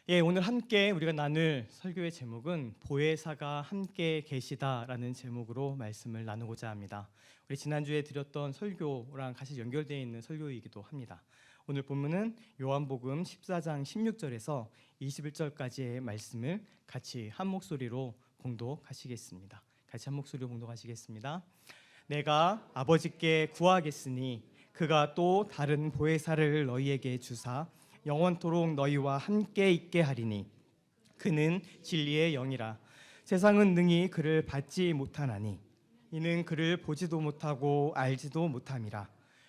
오늘 함께 우리가 나눌 설교의 제목은 보혜사가 함께 계시다라는 제목으로 말씀을 나누고자 합니다. 우리 지난주에 드렸던 설교랑 같이 연결되어 있는 설교이기도 합니다. 오늘 본문은 요한복음 14장 16절에서 21절까지의 말씀을 같이 한 목소리로 봉독하시겠습니다. 같이 한 목소리로 봉독하시겠습니다. 내가 아버지께 구하겠으니 그가 또 다른 보혜사를 너희에게 주사 영원토록 너희와 함께 있게 하리니 그는 진리의 영이라. 세상은 능히 그를 받지 못하나니 이는 그를 보지도 못하고 알지도 못함이라.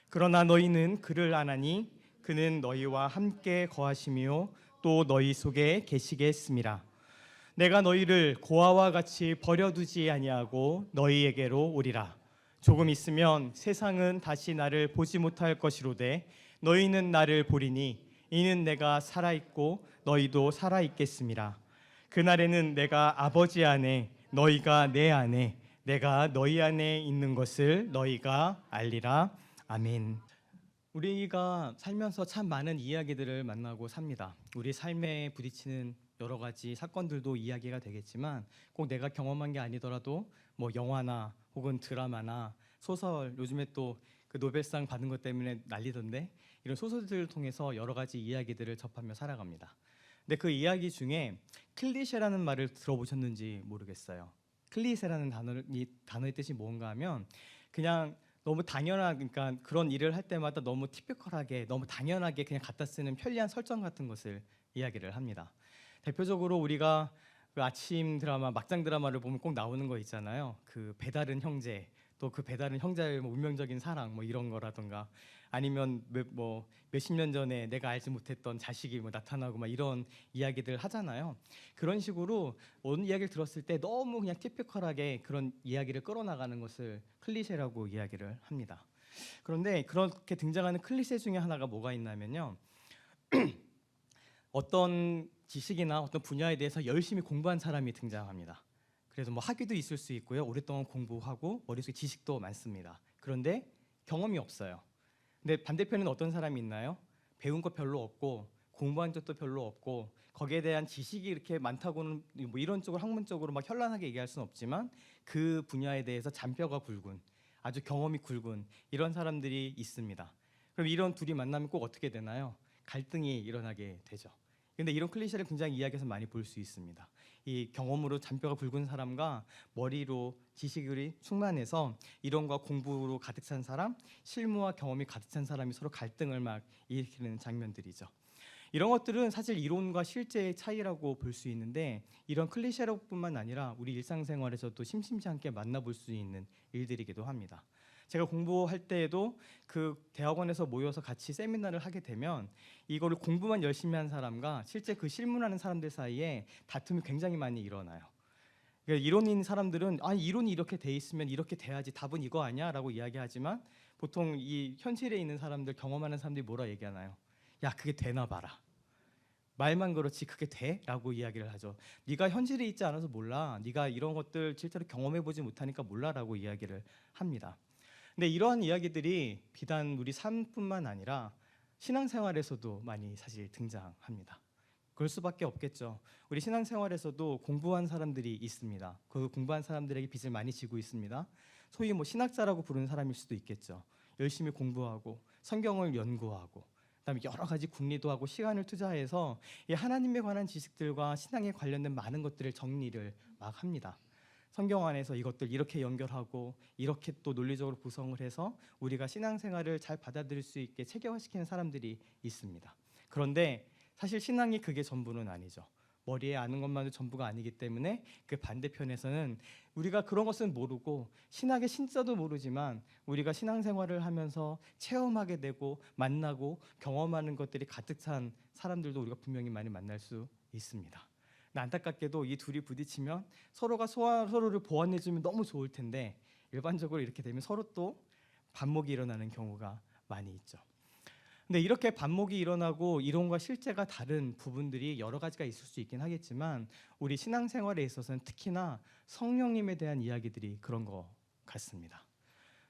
그러나 너희는 그를 아나니 그는 너희와 함께 거하시며 또 너희 속에 계시겠음이라. 내가 너희를 고아와 같이 버려두지 아니하고 너희에게로 오리라. 조금 있으면 세상은 다시 나를 보지 못할 것이로되 너희는 나를 보리니 이는 내가 살아있고 너희도 살아있겠음이라. 그날에는 내가 아버지 안에 너희가 내 안에 내가 너희 안에 있는 것을 너희가 알리라. 아멘. 우리가 살면서 참 많은 이야기들을 만나고 삽니다. 우리 삶에 부딪히는 여러 가지 사건들도 이야기가 되겠지만 꼭 내가 경험한 게 아니더라도 뭐 영화나 혹은 드라마나 소설, 요즘에 또 그 노벨상 받은 것 때문에 난리던데 이런 소설들을 통해서 여러 가지 이야기들을 접하며 살아갑니다. 근데 그 이야기 중에 클리셰라는 말을 들어보셨는지 모르겠어요. 클리셰라는 단어의 뜻이 뭔가 하면 그냥 너무 당연한, 그러니까 그런 일을 할 때마다 너무 티피컬하게, 너무 당연하게 그냥 갖다 쓰는 편리한 설정 같은 것을 이야기를 합니다. 대표적으로 우리가 그 아침 드라마, 막장 드라마를 보면 꼭 나오는 거 있잖아요. 그 배다른 형제, 또 그 배다른 형제의 뭐 운명적인 사랑, 뭐 이런 거라던가, 아니면 몇십 년 전에 내가 알지 못했던 자식이 뭐 나타나고 막 이런 이야기들 하잖아요. 그런 식으로 어느 이야기를 들었을 때 너무 그냥 티피컬하게 그런 이야기를 끌어나가는 것을 클리셰라고 이야기를 합니다. 그런데 그렇게 등장하는 클리셰 중에 하나가 뭐가 있냐면요, 어떤 지식이나 어떤 분야에 대해서 열심히 공부한 사람이 등장합니다. 그래서 뭐 학위도 있을 수 있고요, 오랫동안 공부하고 머릿속에 지식도 많습니다. 그런데 경험이 없어요. 근데 반대편에는 어떤 사람이 있나요? 배운 거 별로 없고 공부한 적도 별로 없고 거기에 대한 지식이 이렇게 많다고는 뭐 이런 쪽으로 학문적으로 막 현란하게 얘기할 수는 없지만 그 분야에 대해서 잔뼈가 굵은, 아주 경험이 굵은 이런 사람들이 있습니다. 그럼 이런 둘이 만나면 꼭 어떻게 되나요? 갈등이 일어나게 되죠. 근데 이런 클리셰를 굉장히 이야기에서 많이 볼 수 있습니다. 이 경험으로 잔뼈가 굵은 사람과 머리로 지식이 충만해서 이론과 공부로 가득 찬 사람, 실무와 경험이 가득 찬 사람이 서로 갈등을 막 일으키는 장면들이죠. 이런 것들은 사실 이론과 실제의 차이라고 볼 수 있는데 이런 클리셰로뿐만 아니라 우리 일상생활에서도 심심치 않게 만나볼 수 있는 일들이기도 합니다. 제가 공부할 때에도 그 대학원에서 모여서 같이 세미나를 하게 되면 이거를 공부만 열심히 한 사람과 실제 그 실문하는 사람들 사이에 다툼이 굉장히 많이 일어나요. 그러니까 이론인 사람들은 이론이 이렇게 돼 있으면 이렇게 돼야지, 답은 이거 아니야? 라고 이야기하지만 보통 이 현실에 있는 사람들, 경험하는 사람들이 뭐라 얘기하나요? 야, 그게 되나 봐라. 말만 그렇지 그게 돼? 라고 이야기를 하죠. 네가 현실에 있지 않아서 몰라. 네가 이런 것들 실제로 경험해보지 못하니까 몰라 라고 이야기를 합니다. 근데 이러한 이야기들이 비단 우리 삶뿐만 아니라 신앙생활에서도 많이 사실 등장합니다. 그럴 수밖에 없겠죠. 우리 신앙생활에서도 공부한 사람들이 있습니다. 그 공부한 사람들에게 빚을 많이 지고 있습니다. 소위 뭐 신학자라고 부르는 사람일 수도 있겠죠. 열심히 공부하고 성경을 연구하고 그다음에 여러 가지 궁리도 하고 시간을 투자해서 이 하나님에 관한 지식들과 신앙에 관련된 많은 것들을 정리를 막 합니다. 성경 안에서 이것들 이렇게 연결하고 이렇게 또 논리적으로 구성을 해서 우리가 신앙생활을 잘 받아들일 수 있게 체계화시키는 사람들이 있습니다. 그런데 사실 신앙이 그게 전부는 아니죠. 머리에 아는 것만도 전부가 아니기 때문에 그 반대편에서는 우리가 그런 것은 모르고 신학의 신자도 모르지만 우리가 신앙생활을 하면서 체험하게 되고 만나고 경험하는 것들이 가득 찬 사람들도 우리가 분명히 많이 만날 수 있습니다. 안타깝게도 이 둘이 부딪히면 서로가 서로를 보완해주면 너무 좋을 텐데 일반적으로 이렇게 되면 서로 또 반목이 일어나는 경우가 많이 있죠. 근데 이렇게 반목이 일어나고 이론과 실제가 다른 부분들이 여러 가지가 있을 수 있긴 하겠지만 우리 신앙생활에 있어서는 특히나 성령님에 대한 이야기들이 그런 것 같습니다.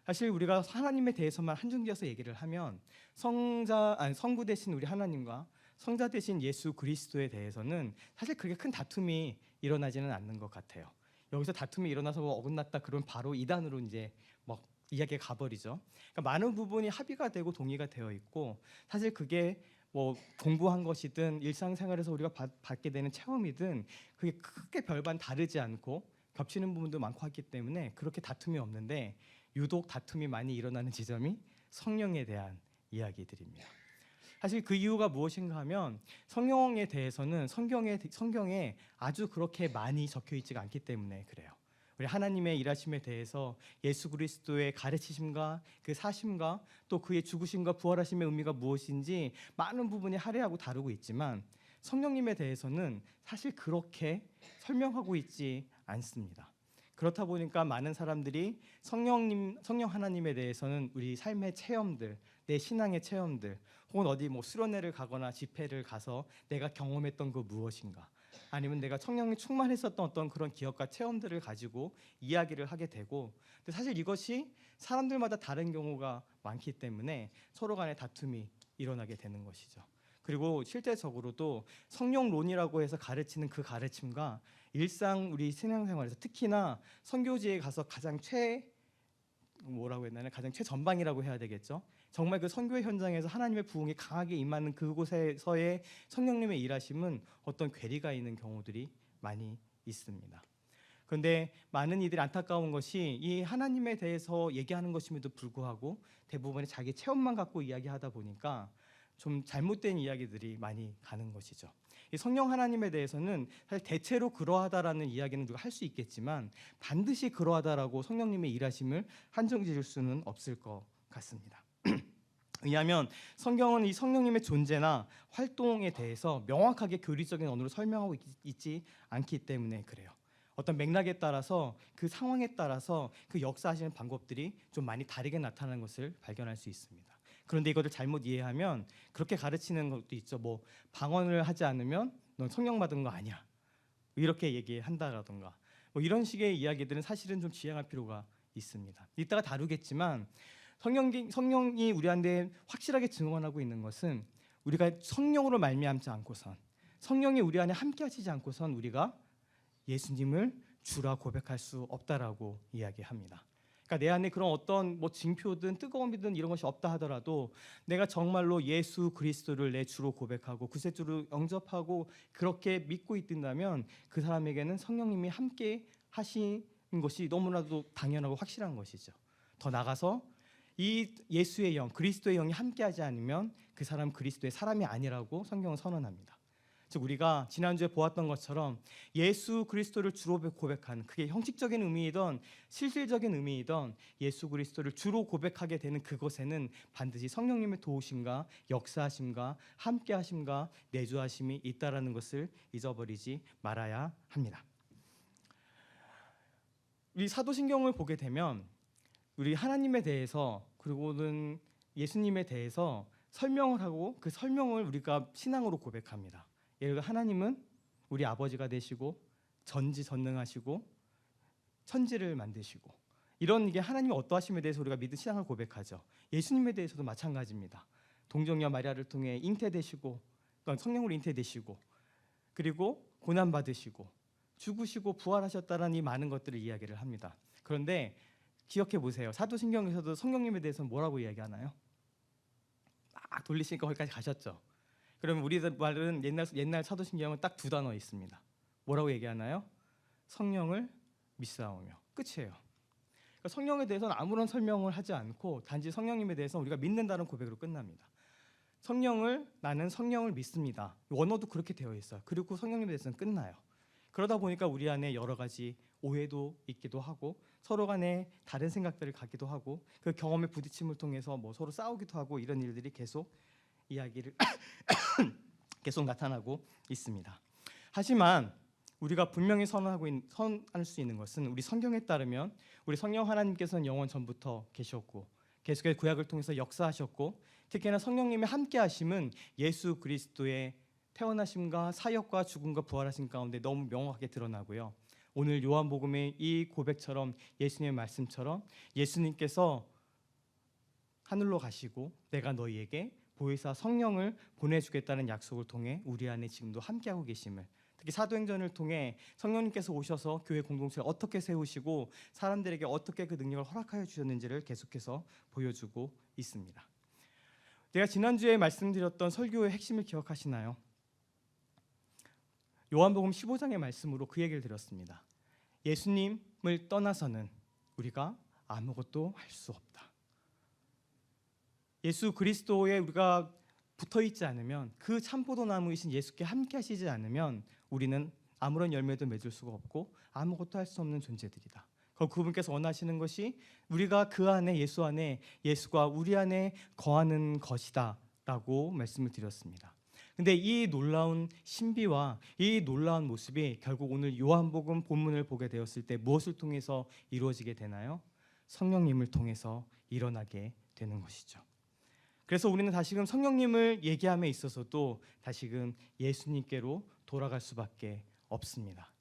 사실 우리가 하나님에 대해서만 한중지어서 얘기를 하면 성부 되신 우리 하나님과 성자 되신 예수 그리스도에 대해서는 사실 그렇게 큰 다툼이 일어나지는 않는 것 같아요. 여기서 다툼이 일어나서 뭐 어긋났다 그러면 바로 이단으로 이제 막 이야기가 가버리죠. 그러니까 많은 부분이 합의가 되고 동의가 되어 있고, 사실 그게 뭐 공부한 것이든 일상생활에서 우리가 받게 되는 체험이든 그게 크게 별반 다르지 않고 겹치는 부분도 많고 하기 때문에 그렇게 다툼이 없는데, 유독 다툼이 많이 일어나는 지점이 성령에 대한 이야기들입니다. 사실 그 이유가 무엇인가 하면 성령에 대해서는 성경에 아주 그렇게 많이 적혀 있지가 않기 때문에 그래요. 우리 하나님의 일하심에 대해서 예수 그리스도의 가르치심과 그 사심과 또 그의 죽으심과 부활하심의 의미가 무엇인지 많은 부분이 할애하고 다루고 있지만, 성령님에 대해서는 사실 그렇게 설명하고 있지 않습니다. 그렇다 보니까 많은 사람들이 성령 하나님에 대해서는 우리 삶의 체험들, 내 신앙의 체험들, 혹은 어디 뭐 수련회를 가거나 집회를 가서 내가 경험했던 그 무엇인가, 아니면 내가 성령이 충만했었던 어떤 그런 기억과 체험들을 가지고 이야기를 하게 되고, 근데 사실 이것이 사람들마다 다른 경우가 많기 때문에 서로 간의 다툼이 일어나게 되는 것이죠. 그리고 실제적으로도 성령론이라고 해서 가르치는 그 가르침과 일상 우리 신앙생활에서 특히나 선교지에 가서 가장 최전방이라고 해야 되겠죠. 정말 그 선교의 현장에서 하나님의 부흥이 강하게 임하는 그곳에서의 성령님의 일하심은 어떤 괴리가 있는 경우들이 많이 있습니다. 그런데 많은 이들이 안타까운 것이 이 하나님에 대해서 얘기하는 것임에도 불구하고 대부분의 자기 체험만 갖고 이야기하다 보니까 좀 잘못된 이야기들이 많이 가는 것이죠. 이 성령 하나님에 대해서는 사실 대체로 그러하다라는 이야기는 누가 할 수 있겠지만, 반드시 그러하다라고 성령님의 일하심을 한정 지을 수는 없을 것 같습니다. 왜냐하면 성경은 이 성령님의 존재나 활동에 대해서 명확하게 교리적인 언어로 설명하고 있지 않기 때문에 그래요. 어떤 맥락에 따라서 그 상황에 따라서 그 역사하시는 방법들이 좀 많이 다르게 나타나는 것을 발견할 수 있습니다. 그런데 이것을 잘못 이해하면 그렇게 가르치는 것도 있죠. 뭐 방언을 하지 않으면 넌 성령 받은 거 아니야, 이렇게 얘기한다라던가 뭐 이런 식의 이야기들은 사실은 좀 지양할 필요가 있습니다. 이따가 다루겠지만 성령이 우리한테 확실하게 증언하고 있는 것은 우리가 성령으로 말미암지 않고선, 성령이 우리 안에 함께 하시지 않고선 우리가 예수님을 주라 고백할 수 없다라고 이야기합니다. 그러니까 내 안에 그런 어떤 뭐 징표든 뜨거움이든 이런 것이 없다 하더라도 내가 정말로 예수 그리스도를 내 주로 고백하고 구세주로 영접하고 그렇게 믿고 있든다면 그 사람에게는 성령님이 함께 하시는 것이 너무나도 당연하고 확실한 것이죠. 더 나아가서 이 예수의 영, 그리스도의 영이 함께하지 않으면 그 사람 그리스도의 사람이 아니라고 성경은 선언합니다. 즉 우리가 지난주에 보았던 것처럼 예수 그리스도를 주로 고백하는, 그게 형식적인 의미이던 실질적인 의미이던 예수 그리스도를 주로 고백하게 되는 그곳에는 반드시 성령님의 도우심과 역사하심과 함께하심과 내주하심이 있다라는 것을 잊어버리지 말아야 합니다. 우리 사도신경을 보게 되면 우리 하나님에 대해서 그리고는 예수님에 대해서 설명을 하고 그 설명을 우리가 신앙으로 고백합니다. 예를 들어 하나님은 우리 아버지가 되시고 전지전능하시고 천지를 만드시고, 이런 이게 하나님의 어떠하심에 대해서 우리가 믿은 신앙을 고백하죠. 예수님에 대해서도 마찬가지입니다. 동정녀 마리아를 통해 잉태되시고, 그러니까 성령으로 잉태되시고, 그리고 고난 받으시고 죽으시고 부활하셨다라는 이 많은 것들을 이야기를 합니다. 그런데 기억해 보세요. 사도신경에서도 성령님에 대해서는 뭐라고 이야기하나요? 막 돌리시니까 거기까지 가셨죠. 그러면 우리들 말은 옛날 사도신경은 딱 두 단어 있습니다. 뭐라고 얘기하나요? 성령을 믿사오며, 끝이에요. 그러니까 성령에 대해서는 아무런 설명을 하지 않고 단지 성령님에 대해서 우리가 믿는다는 고백으로 끝납니다. 나는 성령을 믿습니다. 원어도 그렇게 되어 있어요. 그리고 성령님에 대해서는 끝나요. 그러다 보니까 우리 안에 여러 가지 오해도 있기도 하고 서로 간에 다른 생각들을 갖기도 하고 그 경험의 부딪힘을 통해서 뭐 서로 싸우기도 하고 이런 일들이 계속 이야기를 계속 나타나고 있습니다. 하지만 우리가 분명히 선언할 수 있는 것은 우리 성경에 따르면 우리 성령 하나님께서는 영원 전부터 계셨고 계속해서 구약을 통해서 역사하셨고, 특히나 성령님의 함께하심은 예수 그리스도의 태어나심과 사역과 죽음과 부활하심 가운데 너무 명확하게 드러나고요. 오늘 요한복음의 이 고백처럼 예수님의 말씀처럼 예수님께서 하늘로 가시고 내가 너희에게 보혜사 성령을 보내주겠다는 약속을 통해 우리 안에 지금도 함께하고 계심을, 특히 사도행전을 통해 성령님께서 오셔서 교회 공동체를 어떻게 세우시고 사람들에게 어떻게 그 능력을 허락하여 주셨는지를 계속해서 보여주고 있습니다. 제가 지난주에 말씀드렸던 설교의 핵심을 기억하시나요? 요한복음 15장의 말씀으로 그 얘기를 드렸습니다. 예수님을 떠나서는 우리가 아무것도 할 수 없다. 예수 그리스도에 우리가 붙어있지 않으면, 그 참포도나무이신 예수께 함께 하시지 않으면 우리는 아무런 열매도 맺을 수가 없고 아무것도 할 수 없는 존재들이다. 그분께서 원하시는 것이 우리가 그 안에, 예수 안에, 예수가 우리 안에 거하는 것이다 라고 말씀을 드렸습니다. 근데 이 놀라운 신비와 이 놀라운 모습이 결국 오늘 요한복음 본문을 보게 되었을 때 무엇을 통해서 이루어지게 되나요? 성령님을 통해서 일어나게 되는 것이죠. 그래서 우리는 다시금 성령님을 얘기함에 있어서도 다시금 예수님께로 돌아갈 수밖에 없습니다.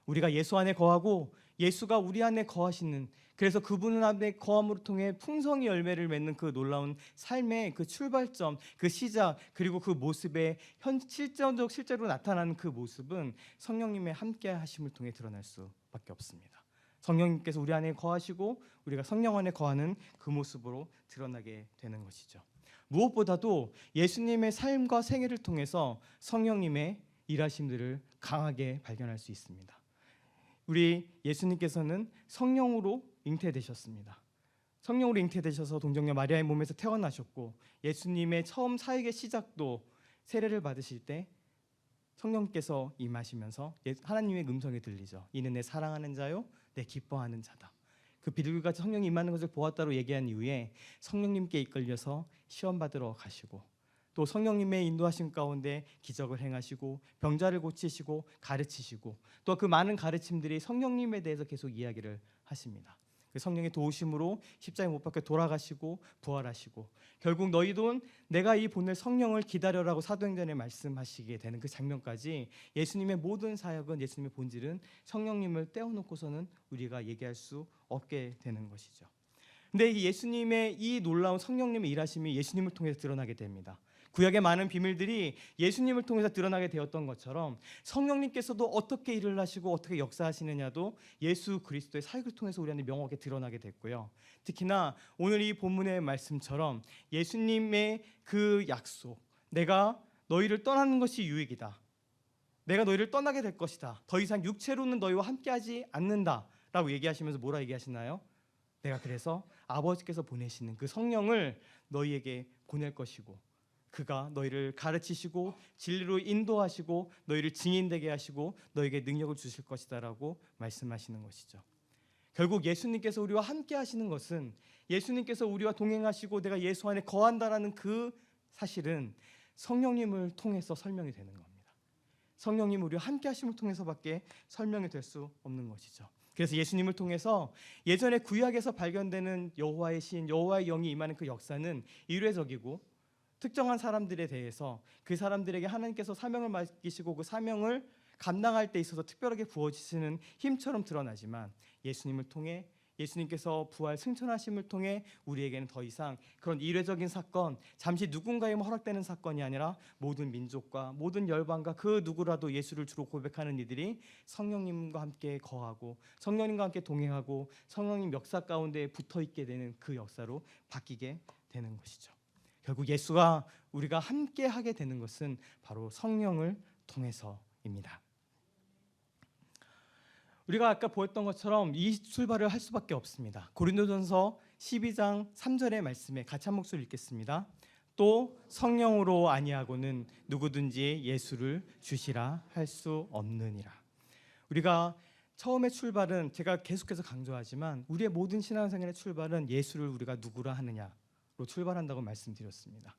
우리가 예수 안에 거하고 예수가 우리 안에 거하시는, 그래서 그분 안에 거함으로 통해 풍성히 열매를 맺는 그 놀라운 삶의 그 출발점, 그 시작, 그리고 그 모습의 실제로 나타나는 그 모습은 성령님의 함께 하심을 통해 드러날 수밖에 없습니다. 성령님께서 우리 안에 거하시고 우리가 성령 안에 거하는 그 모습으로 드러나게 되는 것이죠. 무엇보다도 예수님의 삶과 생애를 통해서 성령님의 일하심들을 강하게 발견할 수 있습니다. 우리 예수님께서는 성령으로 잉태되셨습니다. 성령으로 잉태되셔서 동정녀 마리아의 몸에서 태어나셨고, 예수님의 처음 사역의 시작도 세례를 받으실 때 성령께서 임하시면서 하나님의 음성이 들리죠. 이는 내 사랑하는 자요 내 기뻐하는 자다. 그 비둘기같이 성령이 임하는 것을 보았다고 얘기한 이후에 성령님께 이끌려서 시험 받으러 가시고, 또 성령님의 인도하심 가운데 기적을 행하시고 병자를 고치시고 가르치시고, 또 그 많은 가르침들이 성령님에 대해서 계속 이야기를 하십니다. 그 성령의 도우심으로 십자가에 못 박혀 돌아가시고 부활하시고, 결국 너희도 내가 이 보낼 성령을 기다려라고 사도행전에 말씀하시게 되는 그 장면까지, 예수님의 모든 사역은, 예수님의 본질은 성령님을 떼어놓고서는 우리가 얘기할 수 없게 되는 것이죠. 근데 이 예수님의 이 놀라운 성령님의 일하심이 예수님을 통해서 드러나게 됩니다. 구약의 많은 비밀들이 예수님을 통해서 드러나게 되었던 것처럼 성령님께서도 어떻게 일을 하시고 어떻게 역사하시느냐도 예수 그리스도의 사역을 통해서 우리 안에 명확하게 드러나게 됐고요. 특히나 오늘 이 본문의 말씀처럼 예수님의 그 약속, 내가 너희를 떠나는 것이 유익이다, 내가 너희를 떠나게 될 것이다, 더 이상 육체로는 너희와 함께하지 않는다 라고 얘기하시면서 뭐라 얘기하시나요? 내가 그래서 아버지께서 보내시는 그 성령을 너희에게 보낼 것이고, 그가 너희를 가르치시고 진리로 인도하시고 너희를 증인되게 하시고 너희에게 능력을 주실 것이다 라고 말씀하시는 것이죠. 결국 예수님께서 우리와 함께 하시는 것은, 예수님께서 우리와 동행하시고 내가 예수 안에 거한다라는 그 사실은 성령님을 통해서 설명이 되는 겁니다. 성령님 우리와 함께 하심을 통해서밖에 설명이 될 수 없는 것이죠. 그래서 예수님을 통해서 예전에 구약에서 발견되는 여호와의 신, 여호와의 영이 임하는 그 역사는 일회적이고, 특정한 사람들에 대해서 그 사람들에게 하나님께서 사명을 맡기시고 그 사명을 감당할 때 있어서 특별하게 부어지시는 힘처럼 드러나지만, 예수님을 통해, 예수님께서 부활 승천하심을 통해 우리에게는 더 이상 그런 일회적인 사건, 잠시 누군가에만 허락되는 사건이 아니라 모든 민족과 모든 열방과 그 누구라도 예수를 주로 고백하는 이들이 성령님과 함께 거하고 성령님과 함께 동행하고 성령님 역사 가운데 붙어있게 되는 그 역사로 바뀌게 되는 것이죠. 결국 예수가 우리가 함께 하게 되는 것은 바로 성령을 통해서입니다. 우리가 아까 보였던 것처럼 이 출발을 할 수밖에 없습니다. 고린도전서 12장 3절의 말씀에 같이 한 목소리 읽겠습니다. 또 성령으로 아니하고는 누구든지 예수를 주시라 할 수 없느니라. 우리가 처음의 출발은, 제가 계속해서 강조하지만 우리의 모든 신앙생활의 출발은 예수를 우리가 누구라 하느냐로 출발한다고 말씀드렸습니다.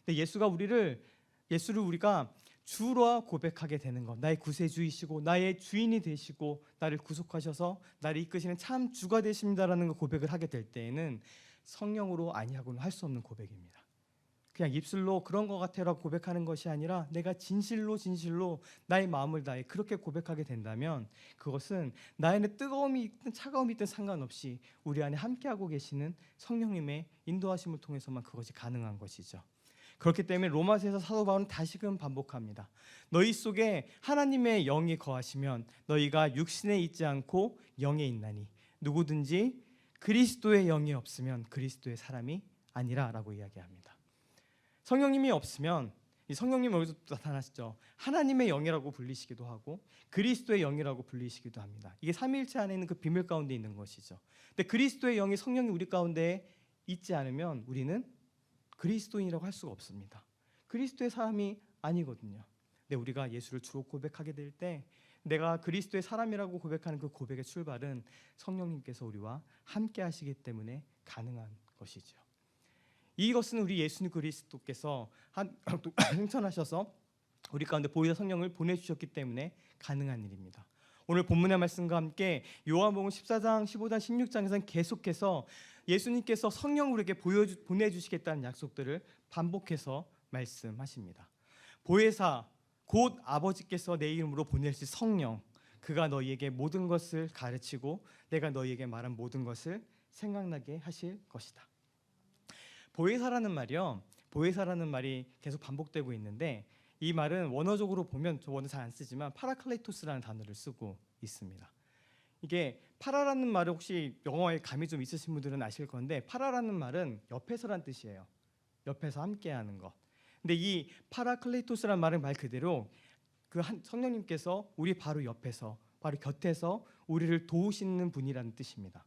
근데 예수를 우리가 주로 고백하게 되는 것, 나의 구세주이시고 나의 주인이 되시고 나를 구속하셔서 나를 이끄시는 참 주가 되십니다라는 고백을 하게 될 때에는 성령으로 아니하고는 할 수 없는 고백입니다. 그냥 입술로 그런 것 같아라고 고백하는 것이 아니라 내가 진실로 나의 마음을 다해 그렇게 고백하게 된다면, 그것은 나 안에 뜨거움이 있든 차가움이 있든 상관없이 우리 안에 함께하고 계시는 성령님의 인도하심을 통해서만 그것이 가능한 것이죠. 그렇기 때문에 로마서에서 사도 바울은 다시금 반복합니다. 너희 속에 하나님의 영이 거하시면 너희가 육신에 있지 않고 영에 있나니 누구든지 그리스도의 영이 없으면 그리스도의 사람이 아니라라고 이야기합니다. 성령님이 없으면 이 성령님 여기서 나타나시죠. 하나님의 영이라고 불리시기도 하고 그리스도의 영이라고 불리시기도 합니다. 이게 삼위일체 안에 있는 그 비밀 가운데 있는 것이죠. 근데 그리스도의 영이 성령이 우리 가운데 있지 않으면 우리는 그리스도인이라고 할 수가 없습니다. 그리스도의 사람이 아니거든요. 근데 우리가 예수를 주로 고백하게 될 때 내가 그리스도의 사람이라고 고백하는 그 고백의 출발은 성령님께서 우리와 함께 하시기 때문에 가능한 것이죠. 이것은 우리 예수 그리스도께서 승천하셔서 우리 가운데 보혜사 성령을 보내주셨기 때문에 가능한 일입니다. 오늘 본문의 말씀과 함께 요한복음 14장, 15장, 16장에서는 계속해서 예수님께서 성령을 우리에게 보내주시겠다는 약속들을 반복해서 말씀하십니다. 보혜사 곧 아버지께서 내 이름으로 보내실 성령, 그가 너희에게 모든 것을 가르치고 내가 너희에게 말한 모든 것을 생각나게 하실 것이다. 보혜사라는 말이요, 보혜사라는 말이 계속 반복되고 있는데 이 말은 원어적으로 보면 저 원어 잘 안 쓰지만 파라클레토스라는 단어를 쓰고 있습니다. 이게 파라라는 말을 혹시 영어에 감이 좀 있으신 분들은 아실 건데 파라라는 말은 옆에서란 뜻이에요. 옆에서 함께하는 것. 근데 이 파라클레토스라는 말은 말 그대로 그 성령님께서 우리 바로 옆에서 바로 곁에서 우리를 도우시는 분이라는 뜻입니다.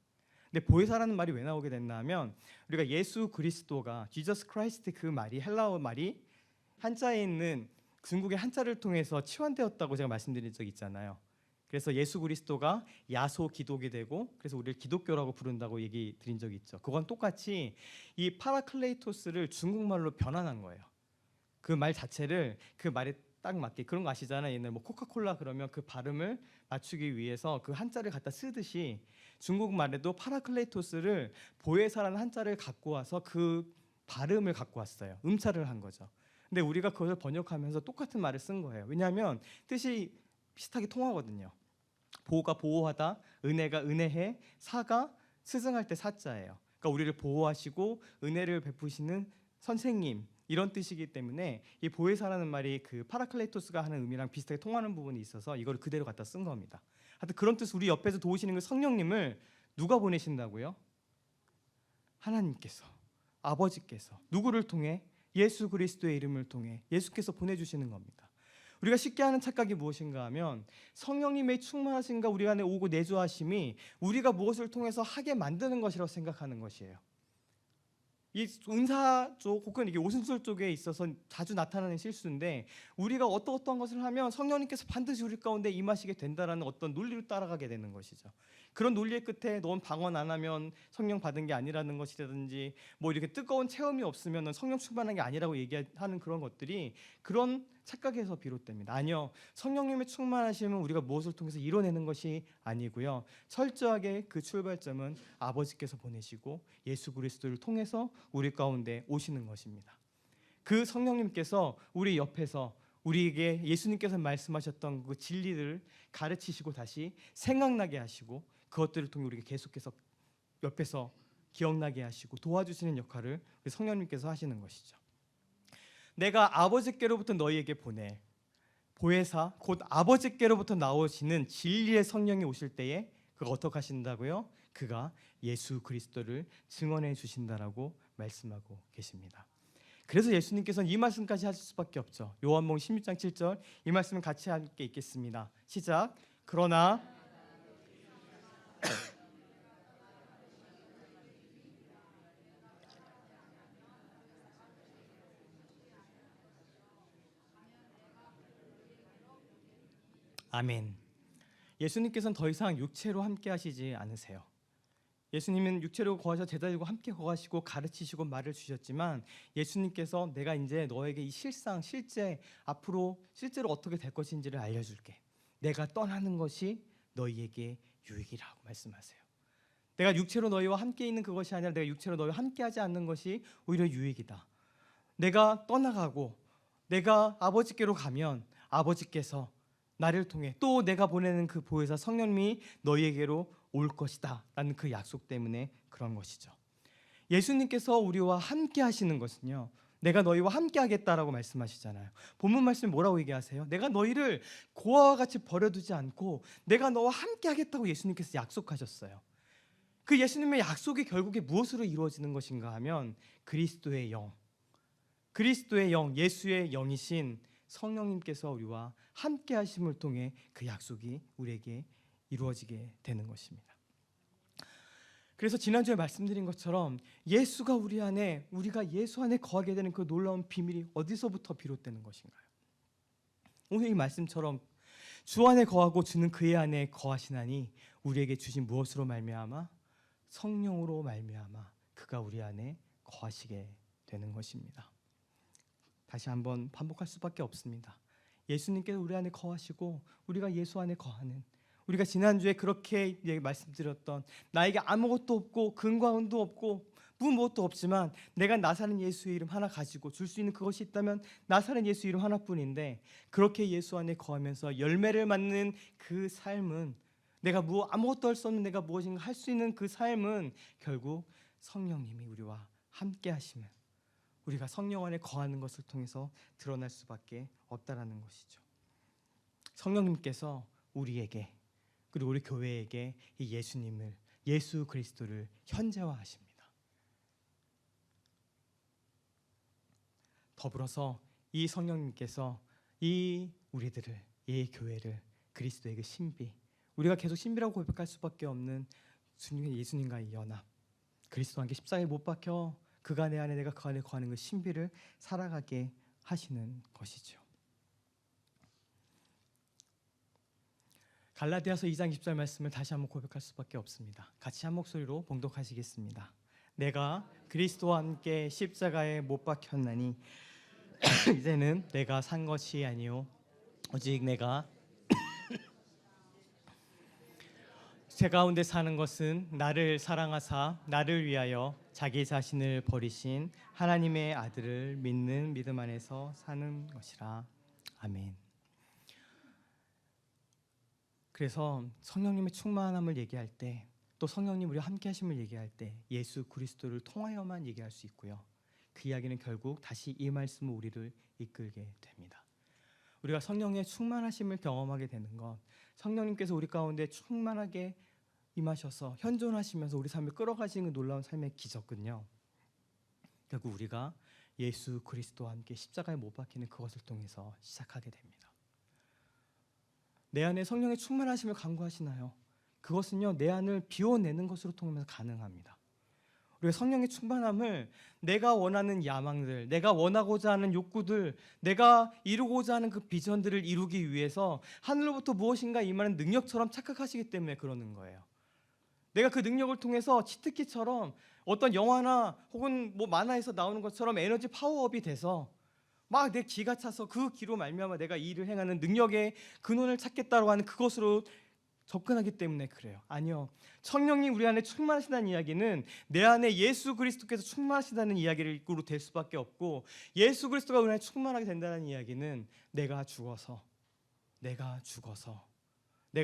근데 보혜사라는 말이 왜 나오게 됐나 하면 우리가 예수 그리스도가 Jesus Christ 그 말이 헬라어 말이 한자에 있는 중국의 한자를 통해서 치환되었다고 제가 말씀드린 적 있잖아요. 그래서 예수 그리스도가 야소 기독이 되고 그래서 우리를 기독교라고 부른다고 얘기 드린 적이 있죠. 그건 똑같이 이 파라클레이토스를 중국말로 변환한 거예요. 그 말 자체를 그 말에 딱 맞게 그런 거 아시잖아요. 옛날 뭐 코카콜라 그러면 그 발음을 맞추기 위해서 그 한자를 갖다 쓰듯이 중국말에도 파라클레이토스를 보혜사라는 한자를 갖고 와서 그 발음을 갖고 왔어요. 음차를 한 거죠. 근데 우리가 그것을 번역하면서 똑같은 말을 쓴 거예요. 왜냐하면 뜻이 비슷하게 통하거든요. 보호가 보호하다, 은혜가 은혜해, 사가 스승할 때 사자예요. 그러니까 우리를 보호하시고 은혜를 베푸시는 선생님 이런 뜻이기 때문에 이 보혜사라는 말이 그 파라클레토스가 하는 의미랑 비슷하게 통하는 부분이 있어서 이걸 그대로 갖다 쓴 겁니다. 하여튼 그런 뜻 우리 옆에서 도우시는 그 성령님을 누가 보내신다고요? 하나님께서, 아버지께서 누구를 통해? 예수 그리스도의 이름을 통해 예수께서 보내주시는 겁니다. 우리가 쉽게 하는 착각이 무엇인가 하면 성령님의 충만하심과 우리 안에 오고 내주하심이 우리가 무엇을 통해서 하게 만드는 것이라고 생각하는 것이에요. 이 은사 쪽 혹은 이게 오순절 쪽에 있어서 자주 나타나는 실수인데 우리가 어떠한 것을 하면 성령님께서 반드시 우리 가운데 임하시게 된다라는 어떤 논리로 따라가게 되는 것이죠. 그런 논리의 끝에 넌 방언 안 하면 성령 받은 게 아니라는 것이라든지 뭐 이렇게 뜨거운 체험이 없으면 성령 충만한 게 아니라고 얘기하는 그런 것들이 그런 착각에서 비롯됩니다. 아니요. 성령님의 충만하심은 우리가 무엇을 통해서 이뤄내는 것이 아니고요. 철저하게 그 출발점은 아버지께서 보내시고 예수 그리스도를 통해서 우리 가운데 오시는 것입니다. 그 성령님께서 우리 옆에서 우리에게 예수님께서 말씀하셨던 그 진리를 가르치시고 다시 생각나게 하시고 그것들을 통해 우리에게 계속해서 옆에서 기억나게 하시고 도와주시는 역할을 우리 성령님께서 하시는 것이죠. 내가 아버지께로부터 너희에게 보내 보혜사 곧 아버지께로부터 나오시는 진리의 성령이 오실 때에 그가 어떻게 하신다고요? 그가 예수 그리스도를 증언해 주신다라고 말씀하고 계십니다. 그래서 예수님께서는 이 말씀까지 하실 수밖에 없죠. 요한복음 16장 7절 이 말씀을 같이 함께 읽겠습니다. 시작. 그러나 아멘. 예수님께서는 더 이상 육체로 함께 하시지 않으세요. 예수님은 육체로 거하셔 제자들과 함께 거하시고 가르치시고 말을 주셨지만 예수님께서 내가 이제 너에게 이 실상 실제 앞으로 실제로 어떻게 될 것인지를 알려줄게. 내가 떠나는 것이 너희에게 유익이라고 말씀하세요. 내가 육체로 너희와 함께 있는 그것이 아니라 내가 육체로 너희와 함께하지 않는 것이 오히려 유익이다. 내가 떠나가고 내가 아버지께로 가면 아버지께서 나를 통해 또 내가 보내는 그 보혜사 성령님이 너희에게로 올 것이다 라는 그 약속 때문에 그런 것이죠. 예수님께서 우리와 함께 하시는 것은요 내가 너희와 함께 하겠다라고 말씀하시잖아요. 본문 말씀에 뭐라고 얘기하세요? 내가 너희를 고아와 같이 버려두지 않고 내가 너와 함께 하겠다고 예수님께서 약속하셨어요. 그 예수님의 약속이 결국에 무엇으로 이루어지는 것인가 하면 그리스도의 영, 예수의 영이신 성령님께서 우리와 함께 하심을 통해 그 약속이 우리에게 이루어지게 되는 것입니다. 그래서 지난주에 말씀드린 것처럼 예수가 우리 안에, 우리가 예수 안에 거하게 되는 그 놀라운 비밀이 어디서부터 비롯되는 것인가요? 오늘 이 말씀처럼 주 안에 거하고 주는 그의 안에 거하시나니 우리에게 주신 무엇으로 말미암아? 성령으로 말미암아 그가 우리 안에 거하시게 되는 것입니다. 다시 한번 반복할 수밖에 없습니다. 예수님께서 우리 안에 거하시고 우리가 예수 안에 거하는, 우리가 지난주에 그렇게 말씀드렸던 나에게 아무것도 없고 근과 은도 없고 무엇도 없지만 내가 나사렛 예수의 이름 하나 가지고 줄 수 있는 그것이 있다면 나사렛 예수 이름 하나뿐인데, 그렇게 예수 안에 거하면서 열매를 맺는 그 삶은, 내가 아무것도 할 수 없는 내가 무엇인가 할 수 있는 그 삶은 결국 성령님이 우리와 함께 하시는, 우리가 성령 안에 거하는 것을 통해서 드러날 수밖에 없다라는 것이죠. 성령님께서 우리에게, 그리고 우리 교회에게 이 예수님을, 예수 그리스도를 현재화하십니다. 더불어서 이 성령님께서 이 우리들을, 이 교회를 그리스도의 그 신비, 우리가 계속 신비라고 고백할 수밖에 없는 예수님과의 연합, 그리스도와 함께 십자가에 못 박혀 그가 내 안에 내가 그 안에 거하는 그 신비를 살아가게 하시는 것이죠. 갈라디아서 2장 20절 말씀을 다시 한번 고백할 수밖에 없습니다. 같이 한 목소리로 봉독하시겠습니다. 내가 그리스도와 함께 십자가에 못 박혔나니 이제는 내가 산 것이 아니요 오직 내가 제 가운데 사는 것은 나를 사랑하사 나를 위하여 자기 자신을 버리신 하나님의 아들을 믿는 믿음 안에서 사는 것이라. 아멘. 그래서 성령님의 충만함을 얘기할 때, 또 성령님 우리와 함께 하심을 얘기할 때 예수 그리스도를 통하여만 얘기할 수 있고요. 그 이야기는 결국 다시 이 말씀으로 우리를 이끌게 됩니다. 우리가 성령의 충만하심을 경험하게 되는 것, 성령님께서 우리 가운데 충만하게 임하셔서 현존하시면서 우리 삶을 끌어가시는 놀라운 삶의 기적은요, 결국 우리가 예수 그리스도와 함께 십자가에 못 박히는 그것을 통해서 시작하게 됩니다. 내 안에 성령의 충만하심을 간구하시나요? 그것은요, 내 안을 비워내는 것으로 통해서 가능합니다. 우리가 성령의 충만함을 내가 원하는 야망들, 내가 원하고자 하는 욕구들, 내가 이루고자 하는 그 비전들을 이루기 위해서 하늘로부터 무엇인가 임하는 능력처럼 착각하시기 때문에 그러는 거예요. 내가 그 능력을 통해서 치트키처럼 어떤 영화나 혹은 만화에서 나오는 것처럼 에너지 파워업이 돼서 막 내 기가 차서 그 기로 말미암아 내가 이 일을 행하는 능력의 근원을 찾겠다고 하는 그것으로 접근하기 때문에 그래요. 아니요. 성령님 우리 안에 충만하시다는 이야기는 내 안에 예수 그리스도께서 충만하시다는 이야기로 될 수밖에 없고, 예수 그리스도가 우리 안에 충만하게 된다는 이야기는 내가 죽어서 내가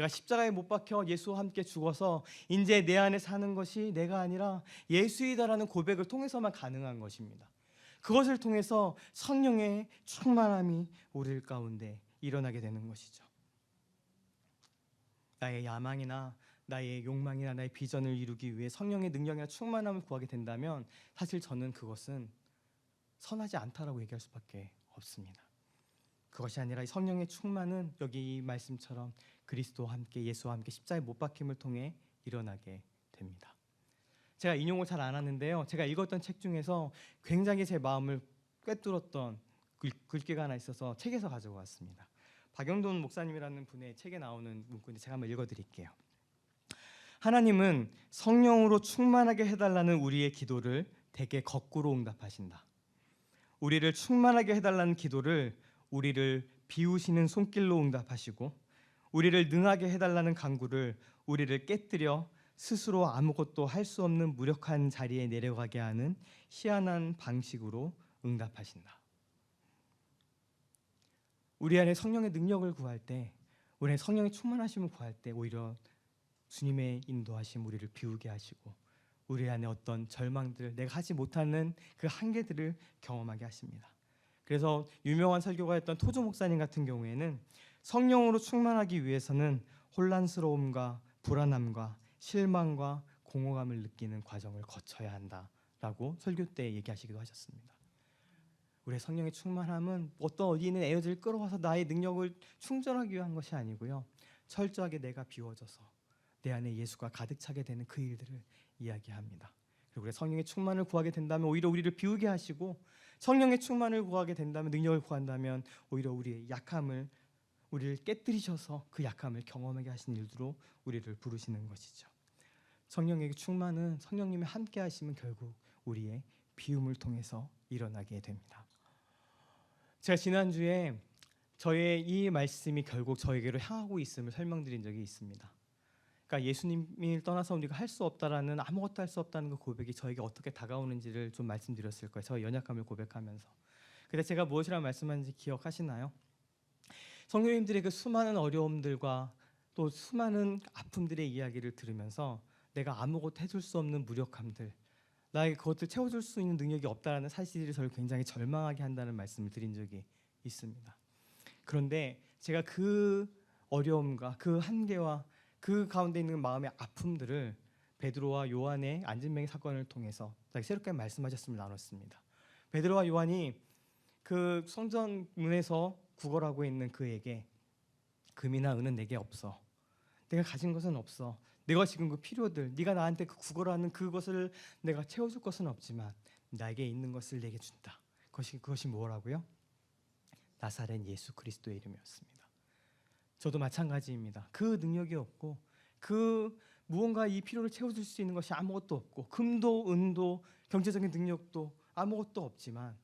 십자가에 못 박혀 예수와 함께 죽어서 이제 내 안에 사는 것이 내가 아니라 예수이다라는 고백을 통해서만 가능한 것입니다. 그것을 통해서 성령의 충만함이 우리 가운데 일어나게 되는 것이죠. 나의 야망이나 나의 욕망이나 나의 비전을 이루기 위해 성령의 능력이나 충만함을 구하게 된다면 사실 저는 그것은 선하지 않다라고 얘기할 수밖에 없습니다. 그것이 아니라 이 성령의 충만은 여기 이 말씀처럼 그리스도와 함께 예수와 함께 십자가에 못 박힘을 통해 일어나게 됩니다. 제가 인용을 잘 안 하는데요, 제가 읽었던 책 중에서 굉장히 제 마음을 꿰뚫었던 글귀가 하나 있어서 책에서 가지고 왔습니다. 박영돈 목사님이라는 분의 책에 나오는 문구인데 제가 한번 읽어드릴게요. 하나님은 성령으로 충만하게 해달라는 우리의 기도를 대개 거꾸로 응답하신다. 우리를 충만하게 해달라는 기도를 우리를 비우시는 손길로 응답하시고, 우리를 능하게 해달라는 간구를 우리를 깨뜨려 스스로 아무것도 할 수 없는 무력한 자리에 내려가게 하는 희한한 방식으로 응답하신다. 우리 안에 성령의 능력을 구할 때, 우리 안에 성령의 충만하심을 구할 때 오히려 주님의 인도하심 우리를 비우게 하시고 우리 안에 어떤 절망들, 내가 하지 못하는 그 한계들을 경험하게 하십니다. 그래서 유명한 설교가였던 토조 목사님 같은 경우에는 성령으로 충만하기 위해서는 혼란스러움과 불안함과 실망과 공허감을 느끼는 과정을 거쳐야 한다라고 설교 때 얘기하시기도 하셨습니다. 우리의 성령의 충만함은 어떤 어디 있는 에너지를 끌어와서 나의 능력을 충전하기 위한 것이 아니고요, 철저하게 내가 비워져서 내 안에 예수가 가득 차게 되는 그 일들을 이야기합니다. 그리고 우리 성령의 충만을 구하게 된다면 오히려 우리를 비우게 하시고, 성령의 충만을 구하게 된다면, 능력을 구한다면 오히려 우리의 약함을, 우리를 깨뜨리셔서 그 약함을 경험하게 하신 일들로 우리를 부르시는 것이죠. 성령의 충만은 성령님의 함께 하심은 결국 우리의 비움을 통해서 일어나게 됩니다. 제가 지난주에 저의 이 말씀이 결국 저에게로 향하고 있음을 설명드린 적이 있습니다. 그러니까 예수님을 떠나서 우리가 할 수 없다라는, 아무것도 할 수 없다는 그 고백이 저에게 어떻게 다가오는지를 좀 말씀드렸을 거예요. 저의 연약함을 고백하면서. 근데 제가 무엇이라고 말씀하는지 기억하시나요? 성도님들의 그 수많은 어려움들과 또 수많은 아픔들의 이야기를 들으면서 내가 아무것도 해줄 수 없는 무력함들, 나에게 그것을 채워줄 수 있는 능력이 없다라는 사실이 저를 굉장히 절망하게 한다는 말씀을 드린 적이 있습니다. 그런데 제가 그 어려움과 그 한계와 그 가운데 있는 마음의 아픔들을 베드로와 요한의 안진뱅이 사건을 통해서 새롭게 말씀하셨음을 나눴습니다. 베드로와 요한이 그 성전 문에서 구걸하고 있는 그에게 금이나 은은 내게 없어, 내가 가진 것은 없어, 내가 지금 그 필요들, 네가 나한테 그 구걸하는 그것을 내가 채워줄 것은 없지만 나에게 있는 것을 내게 준다. 그것이 뭐라고요? 나사렛 예수 그리스도의 이름이었습니다. 저도 마찬가지입니다. 그 능력이 없고 그 무언가 이 필요를 채워줄 수 있는 것이 아무것도 없고, 금도 은도 경제적인 능력도 아무것도 없지만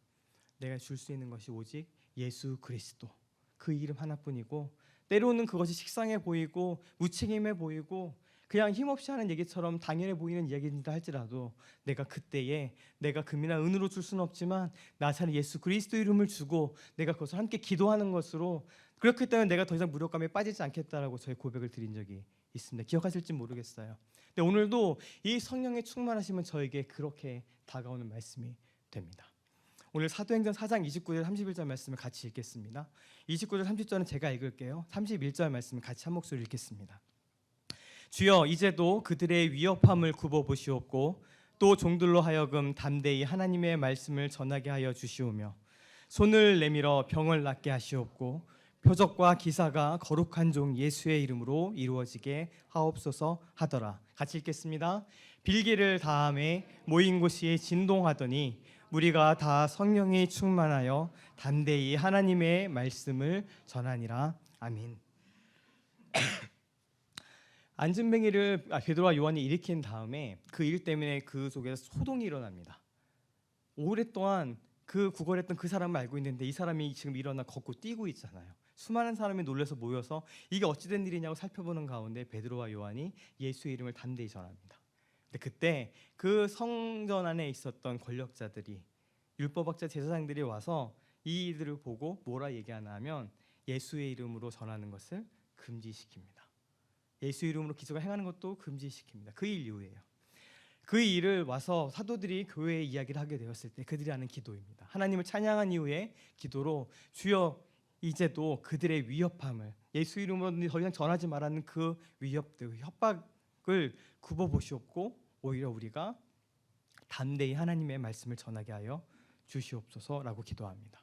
내가 줄 수 있는 것이 오직 예수 그리스도, 그 이름 하나뿐이고, 때로는 그것이 식상해 보이고 무책임해 보이고 그냥 힘없이 하는 얘기처럼 당연해 보이는 이야기입니다 할지라도, 내가 그때에 내가 금이나 은으로 줄 수는 없지만 나사렛 예수 그리스도 이름을 주고 내가 그것을 함께 기도하는 것으로, 그렇기 때문에 내가 더 이상 무력감에 빠지지 않겠다라고 저의 고백을 드린 적이 있습니다. 기억하실지 모르겠어요. 근데 오늘도 이 성령의 충만하심은 저에게 그렇게 다가오는 말씀이 됩니다. 오늘 사도행전 4장 29절 31절 말씀을 같이 읽겠습니다. 29절 30절은 제가 읽을게요. 31절 말씀을 같이 한 목소리 읽겠습니다. 주여, 이제도 그들의 위협함을 굽어보시옵고 또 종들로 하여금 담대히 하나님의 말씀을 전하게 하여 주시오며 손을 내밀어 병을 낫게 하시옵고 표적과 기사가 거룩한 종 예수의 이름으로 이루어지게 하옵소서 하더라. 같이 읽겠습니다. 빌기를 다함에 모인 곳이 진동하더니 무리가 다 성령이 충만하여 담대히 하나님의 말씀을 전하니라. 아멘. 안진뱅이를 베드로와 요한이 일으킨 다음에 그 일 때문에 그 속에서 소동이 일어납니다. 오랫동안 그 구걸했던 그 사람을 알고 있는데 이 사람이 지금 일어나 걷고 뛰고 있잖아요. 수많은 사람이 놀라서 모여서 이게 어찌된 일이냐고 살펴보는 가운데 베드로와 요한이 예수의 이름을 담대히 전합니다. 근데 그때 그 성전 안에 있었던 권력자들이, 율법학자 제사장들이 와서 이 일들을 보고 뭐라 얘기하나 하면 예수의 이름으로 전하는 것을 금지시킵니다. 예수 이름으로 기적을 행하는 것도 금지시킵니다. 그 일 이후에요. 그 일을 와서 사도들이 교회에 이야기를 하게 되었을 때 그들이 하는 기도입니다. 하나님을 찬양한 이후에 기도로, 주여 이제도 그들의 위협함을, 예수 이름으로 더 이상 전하지 말라는 그 위협들, 협박을 굽어보시옵고 오히려 우리가 담대히 하나님의 말씀을 전하게 하여 주시옵소서라고 기도합니다.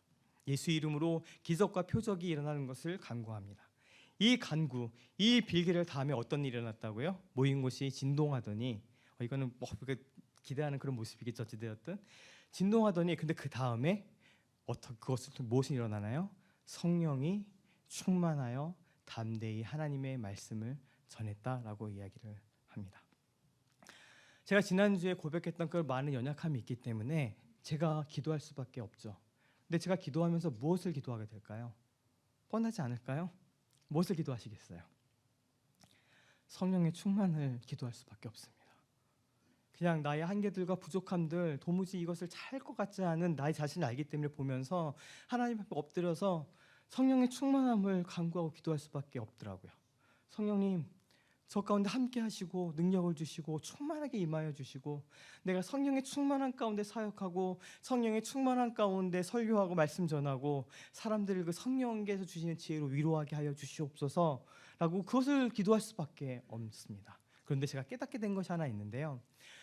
예수 이름으로 기적과 표적이 일어나는 것을 간구합니다. 이 간구, 이 빌기를 다음에 어떤 일이 일어났다고요? 모인 곳이 진동하더니, 이거는 뭐 기대하는 그런 모습이겠죠. 어찌되었든 진동하더니, 근데 그 다음에 그것을 무엇이 일어나나요? 성령이 충만하여 담대히 하나님의 말씀을 전했다라고 이야기를 합니다. 제가 지난주에 고백했던 그 많은 연약함이 있기 때문에 제가 기도할 수밖에 없죠. 근데 제가 기도하면서 무엇을 기도하게 될까요? 뻔하지 않을까요? 무엇을 기도하시겠어요? 성령의 충만을 기도할 수밖에 없습니다. 그냥 나의 한계들과 부족함들, 도무지 이것을 잘 것 같지 않은 나의 자신을 알기 때문에 보면서 하나님 앞에 엎드려서 성령의 충만함을 간구하고 기도할 수밖에 없더라고요. 성령님, 저 가운데 함께 하시고 능력을 주시고 충만하게 임하여 주시고 내가 성령의 충만한 가운데 사역하고 성령의 충만한 가운데 설교하고 말씀 전하고 사람들을 그 성령께서 주시는 지혜로 위로하게 하여 주시옵소서라고 그것을 기도할 수밖에 없습니다. 그런데 제가 깨닫게 된 것이 하나 있는데요.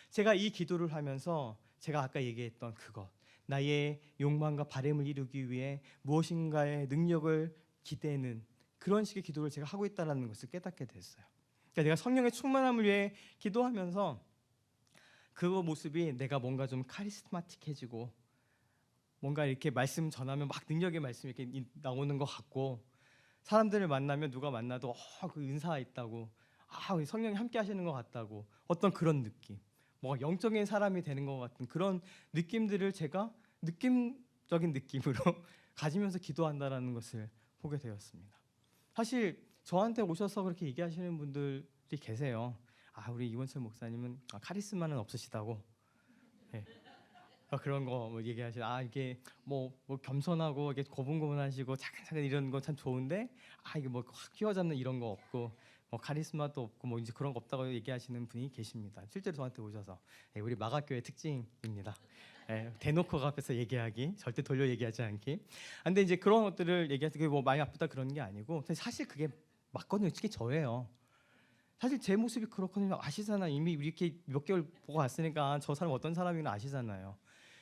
제가 이 기도를 하면서 제가 아까 얘기했던 그것, 나의 욕망과 바램을 이루기 위해 무엇인가의 능력을 기대는 그런 식의 기도를 제가 하고 있다는 것을 깨닫게 됐어요. 그러니까 내가 성령의 충만함을 위해 기도하면서 그 모습이 내가 뭔가 좀 카리스마틱해지고 뭔가 이렇게 말씀 전하면 막 능력의 말씀이 이렇게 나오는 것 같고 사람들을 만나면 누가 만나도 그 은사 있다고 성령이 함께 하시는 것 같다고 어떤 그런 느낌, 뭔가 영적인 사람이 되는 것 같은 그런 느낌들을 제가 느낌적인 느낌으로 가지면서 기도한다는 것을 보게 되었습니다. 사실 저한테 오셔서 그렇게 얘기하시는 분들이 계세요. 우리 이원철 목사님은 카리스마는 없으시다고. 네. 그런 거 뭐 얘기하시고 이게 뭐 겸손하고 이게 고분고분하시고 차근차근 이런 거 참 좋은데 이게 뭐 확 휘어잡는 이런 거 없고 뭐 카리스마도 없고 뭐 이제 그런 거 없다고 얘기하시는 분이 계십니다. 실제로 저한테 오셔서 우리 마가교회 특징입니다. 대놓고 앞에서 얘기하기, 절대 돌려 얘기하지 않기. 근데 이제 그런 것들을 얘기해서 그게 뭐 많이 아프다 그런 게 아니고 사실 그게 맞거든요. 특히 저예요. 사실 제 모습이 그렇거든요. 아시잖아요. 이미 이렇게 몇 개월 보고 왔으니까 저 사람 어떤 사람인지 아시잖아요.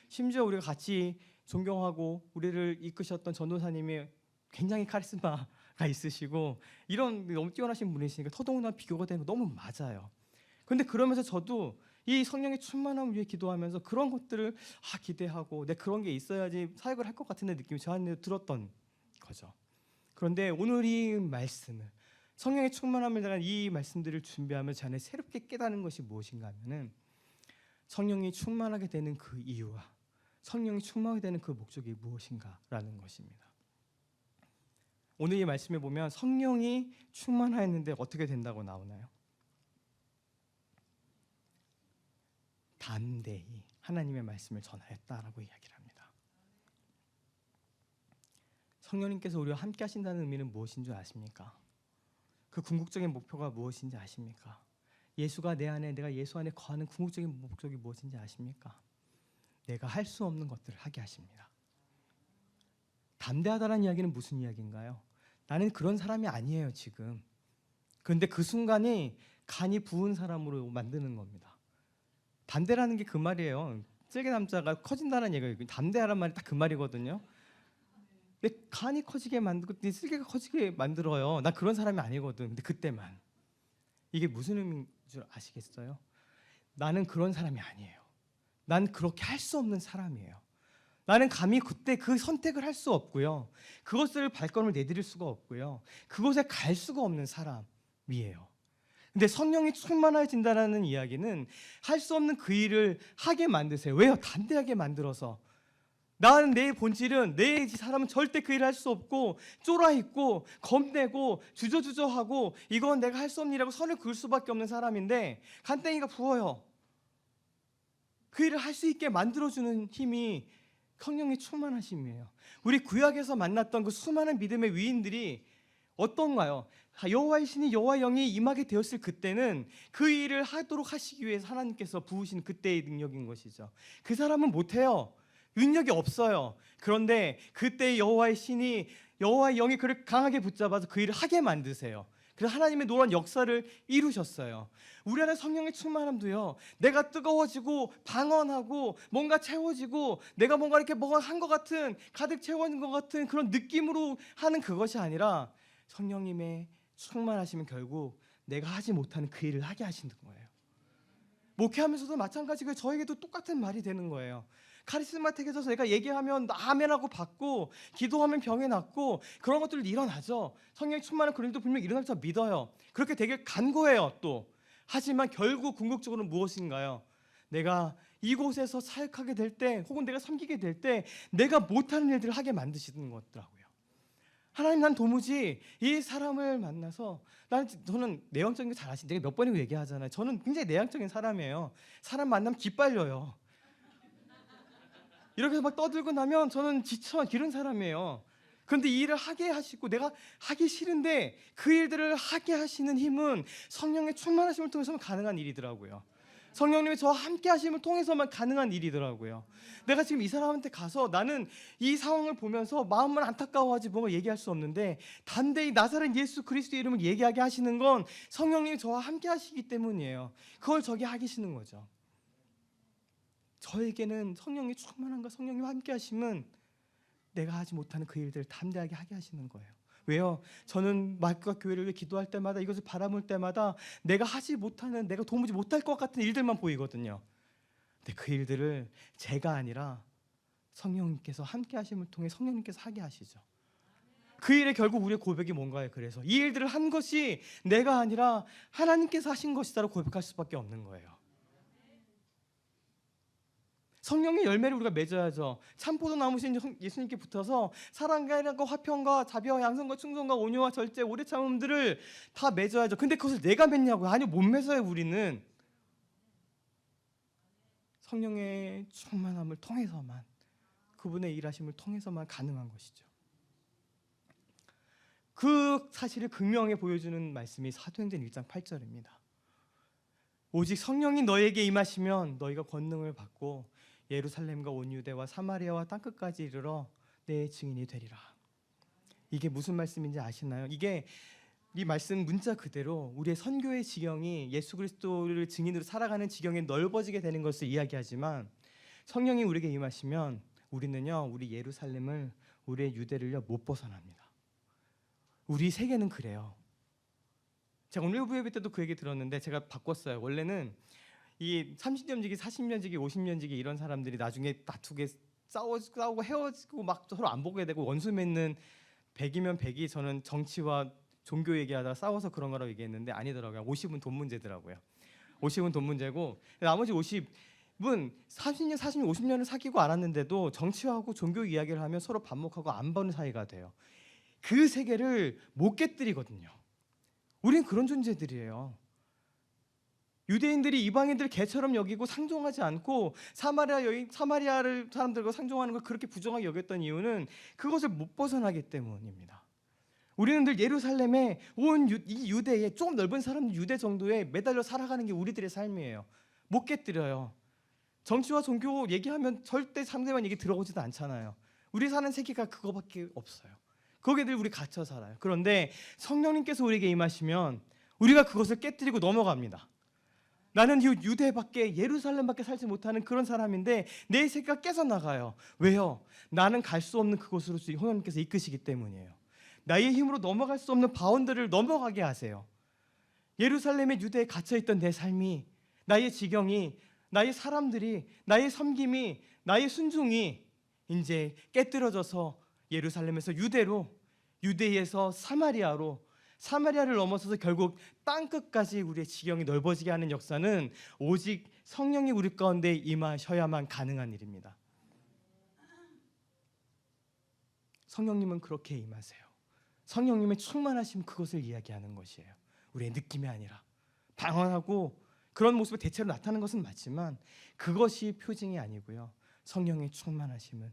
심지어 우리가 같이 존경하고 우리를 이끄셨던 전도사님이 굉장히 카리스마가 있으시고 이런 너무 뛰어나신 분이시니까 더더군다나 비교가 되는 거 너무 맞아요. 그런데 그러면서 저도 이 성령의 충만함을 위해 기도하면서 그런 것들을 기대하고 내 그런 게 있어야지 사역을 할 것 같은 느낌이 저 안에 들었던 거죠. 그런데 오늘 이 말씀을 성령의 충만함을 대한 이 말씀들을 준비하면서 제 안에 새롭게 깨닫는 것이 무엇인가 하면은 성령이 충만하게 되는 그 이유와 성령이 충만하게 되는 그 목적이 무엇인가라는 것입니다. 오늘 이 말씀에 보면 성령이 충만하였는데 어떻게 된다고 나오나요? 담대히 하나님의 말씀을 전하였다라고 이야기를 합니다. 성령님께서 우리와 함께 하신다는 의미는 무엇인 줄 아십니까? 그 궁극적인 목표가 무엇인지 아십니까? 예수가 내 안에, 내가 예수 안에 거하는 궁극적인 목적이 무엇인지 아십니까? 내가 할 수 없는 것들을 하게 하십니다. 담대하다는 이야기는 무슨 이야기인가요? 나는 그런 사람이 아니에요 지금. 그런데 그 순간이 간이 부은 사람으로 만드는 겁니다. 담대라는 게 그 말이에요. 쓸개 담자가 커진다는 얘기예요. 담대하란 말이 딱 그 말이거든요. 내 간이 커지게 만들고 내 쓸개가 커지게 만들어요. 나 그런 사람이 아니거든. 근데 그때만. 이게 무슨 의미인 줄 아시겠어요? 나는 그런 사람이 아니에요. 난 그렇게 할 수 없는 사람이에요. 나는 감히 그때 그 선택을 할 수 없고요. 그것을 발걸음을 내디딜 수가 없고요. 그곳에 갈 수가 없는 사람이에요. 근데 성령이 충만해진다는 이야기는 할 수 없는 그 일을 하게 만드세요. 왜요? 담대하게 만들어서. 나는 내 본질은 내 사람은 절대 그 일을 할 수 없고 쫄아있고 겁내고 주저주저하고 이건 내가 할 수 없는 일이라고 선을 그을 수밖에 없는 사람인데 간땡이가 부어요. 그 일을 할 수 있게 만들어주는 힘이 성령의 충만하심이에요. 우리 구약에서 만났던 그 수많은 믿음의 위인들이 어떤가요? 여호와의 신이 여호와의 영이 임하게 되었을 그때는 그 일을 하도록 하시기 위해서 하나님께서 부으신 그때의 능력인 것이죠. 그 사람은 못해요. 능력이 없어요. 그런데 그때 여호와의 신이 여호와의 영이 그를 강하게 붙잡아서 그 일을 하게 만드세요. 그래서 하나님의 놀라운 역사를 이루셨어요. 우리 안에 성령의 충만함도요. 내가 뜨거워지고 방언하고 뭔가 채워지고 내가 뭔가 이렇게 뭐가 한 것 같은 가득 채워진 것 같은 그런 느낌으로 하는 그것이 아니라 성령님의 충만하시면 결국 내가 하지 못하는 그 일을 하게 하시는 거예요. 목회하면서도 마찬가지고 저에게도 똑같은 말이 되는 거예요. 카리스마틱해져서 내가 얘기하면 아멘하고 받고 기도하면 병이 낫고 그런 것들이 일어나죠. 성령이 충만한 그런 일도 분명히 일어날 줄 믿어요. 그렇게 되길 간구해요 또. 하지만 결국 궁극적으로는 무엇인가요? 내가 이곳에서 사역하게 될 때 혹은 내가 섬기게 될 때 내가 못하는 일들을 하게 만드시는 것더라고요. 하나님 난 도무지 이 사람을 만나서 저는 내향적인 거 잘 아시죠? 내가 몇 번이고 얘기하잖아요. 저는 굉장히 내향적인 사람이에요. 사람 만나면 기빨려요. 이렇게 막 떠들고 나면 저는 지쳐 기른 사람이에요. 그런데 이 일을 하게 하시고 내가 하기 싫은데 그 일들을 하게 하시는 힘은 성령의 충만하심을 통해서만 가능한 일이더라고요. 성령님이 저와 함께 하심을 통해서만 가능한 일이더라고요. 내가 지금 이 사람한테 가서 나는 이 상황을 보면서 마음은 안타까워하지 뭔가 얘기할 수 없는데 단대히 나사렛 예수 그리스도의 이름을 얘기하게 하시는 건 성령님이 저와 함께 하시기 때문이에요. 그걸 저게 하기 싫은 거죠. 저에게는 성령이 충만한가 성령님과 함께 하심은 내가 하지 못하는 그 일들을 담대하게 하게 하시는 거예요. 왜요? 저는 마을과 교회를 위해 기도할 때마다 이것을 바라볼 때마다 내가 하지 못하는 내가 도무지 못할 것 같은 일들만 보이거든요. 근데 그 일들을 제가 아니라 성령님께서 함께 하심을 통해 성령님께서 하게 하시죠. 그 일에 결국 우리의 고백이 뭔가요? 그래서 이 일들을 한 것이 내가 아니라 하나님께서 하신 것이다라고 고백할 수밖에 없는 거예요. 성령의 열매를 우리가 맺어야죠. 참포도 나무신 예수님께 붙어서 사랑과 화평과 자비와 양선과 충성과 온유와 절제 오래 참음들을 다 맺어야죠. 근데 그것을 내가 맺냐고요? 아니요, 못 맺어요. 우리는 성령의 충만함을 통해서만 그분의 일하심을 통해서만 가능한 것이죠. 그 사실을 극명하게 보여주는 말씀이 사도행전 1장 8절입니다. 오직 성령이 너에게 임하시면 너희가 권능을 받고 예루살렘과 온 유대와 사마리아와 땅끝까지 이르러 내 증인이 되리라. 이게 무슨 말씀인지 아시나요? 이게 이 말씀 문자 그대로 우리의 선교의 지경이 예수 그리스도를 증인으로 살아가는 지경이 넓어지게 되는 것을 이야기하지만 성령이 우리에게 임하시면 우리는요, 우리 예루살렘을 우리의 유대를요 못 벗어납니다. 우리 세계는 그래요. 제가 오늘 부예배 때도 그 얘기 들었는데 제가 바꿨어요. 원래는 이 30년지기, 40년지기, 50년지기 이런 사람들이 나중에 다투게 싸우고 헤어지고 막 서로 안 보게 되고 원수 맺는 100이면 100이 저는 정치와 종교 얘기하다가 싸워서 그런 거라고 얘기했는데 아니더라고요. 50은 돈 문제더라고요. 50은 돈 문제고 나머지 50은 30년, 40년, 50년을 사귀고 알았는데도 정치하고 종교 이야기를 하면 서로 반목하고 안 보는 사이가 돼요. 그 세계를 못 깨뜨리거든요. 우리는 그런 존재들이에요. 유대인들이 이방인들을 개처럼 여기고 상종하지 않고 사마리아를 사람들과 상종하는 걸 그렇게 부정하게 여겼던 이유는 그것을 못 벗어나기 때문입니다. 우리는 늘 예루살렘에 온 이 유대에 조금 넓은 사람 유대 정도에 매달려 살아가는 게 우리들의 삶이에요. 못 깨뜨려요. 정치와 종교 얘기하면 절대 상대방 얘기 들어오지도 않잖아요. 우리 사는 세계가 그거밖에 없어요. 거기에 늘 우리 갇혀 살아요. 그런데 성령님께서 우리에게 임하시면 우리가 그것을 깨뜨리고 넘어갑니다. 나는 유대밖에 예루살렘밖에 살지 못하는 그런 사람인데 내 세계가 깨져나가요. 왜요? 나는 갈 수 없는 그곳으로 하나님께서 이끄시기 때문이에요. 나의 힘으로 넘어갈 수 없는 바운드를 넘어가게 하세요. 예루살렘의 유대에 갇혀있던 내 삶이, 나의 지경이, 나의 사람들이, 나의 섬김이, 나의 순종이 이제 깨뜨려져서 예루살렘에서 유대로, 유대에서 사마리아로, 사마리아를 넘어서서 결국 땅끝까지 우리의 지경이 넓어지게 하는 역사는 오직 성령이 우리 가운데 임하셔야만 가능한 일입니다. 성령님은 그렇게 임하세요. 성령님의 충만하심 그것을 이야기하는 것이에요. 우리의 느낌이 아니라 방언하고 그런 모습을 대체로 나타나는 것은 맞지만 그것이 표징이 아니고요. 성령의 충만하심은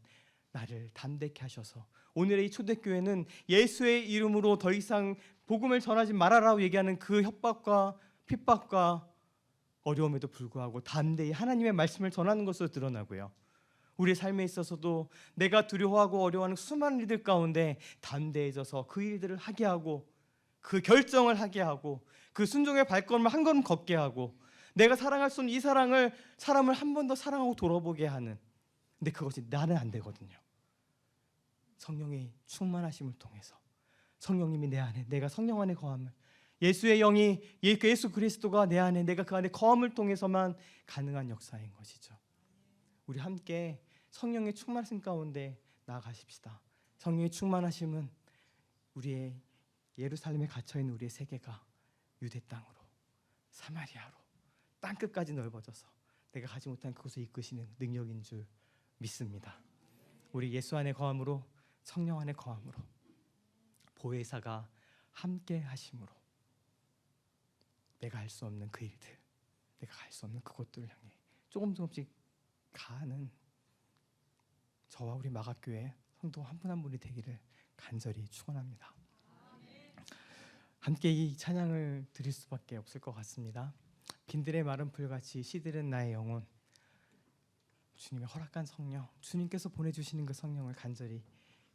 나를 담대케 하셔서 오늘의 이 초대교회는 예수의 이름으로 더 이상 복음을 전하지 말아라고 얘기하는 그 협박과 핍박과 어려움에도 불구하고 담대히 하나님의 말씀을 전하는 것으로 드러나고요. 우리의 삶에 있어서도 내가 두려워하고 어려워하는 수많은 일들 가운데 담대해져서 그 일들을 하게 하고 그 결정을 하게 하고 그 순종의 발걸음을 한 걸음 걷게 하고 내가 사랑할 수 없는 이 사랑을 사람을 한 번 더 사랑하고 돌아보게 하는, 근데 그것이 나는 안 되거든요. 성령의 충만하심을 통해서 성령님이 내 안에, 내가 성령 안에 거함을, 예수의 영이 예수 그리스도가 내 안에, 내가 그 안에 거함을 통해서만 가능한 역사인 것이죠. 우리 함께 성령의 충만하심 가운데 나아가십시다. 성령의 충만하심은 우리의 예루살렘에 갇혀있는 우리의 세계가 유대 땅으로, 사마리아로, 땅끝까지 넓어져서 내가 가지 못한 그곳에 이끄시는 능력인 줄 믿습니다. 우리 예수 안에 거함으로, 성령 안에 거함으로, 보혜사가 함께 하심으로 내가 할 수 없는 그 일들, 내가 갈 수 없는 그곳들을 향해 조금씩 가는 저와 우리 마갑교회 성도 한 분 한 분이 되기를 간절히 축원합니다. 함께 이 찬양을 드릴 수밖에 없을 것 같습니다. 빈들의 마른 풀같이 시들은 나의 영혼, 주님의 허락한 성령, 주님께서 보내주시는 그 성령을 간절히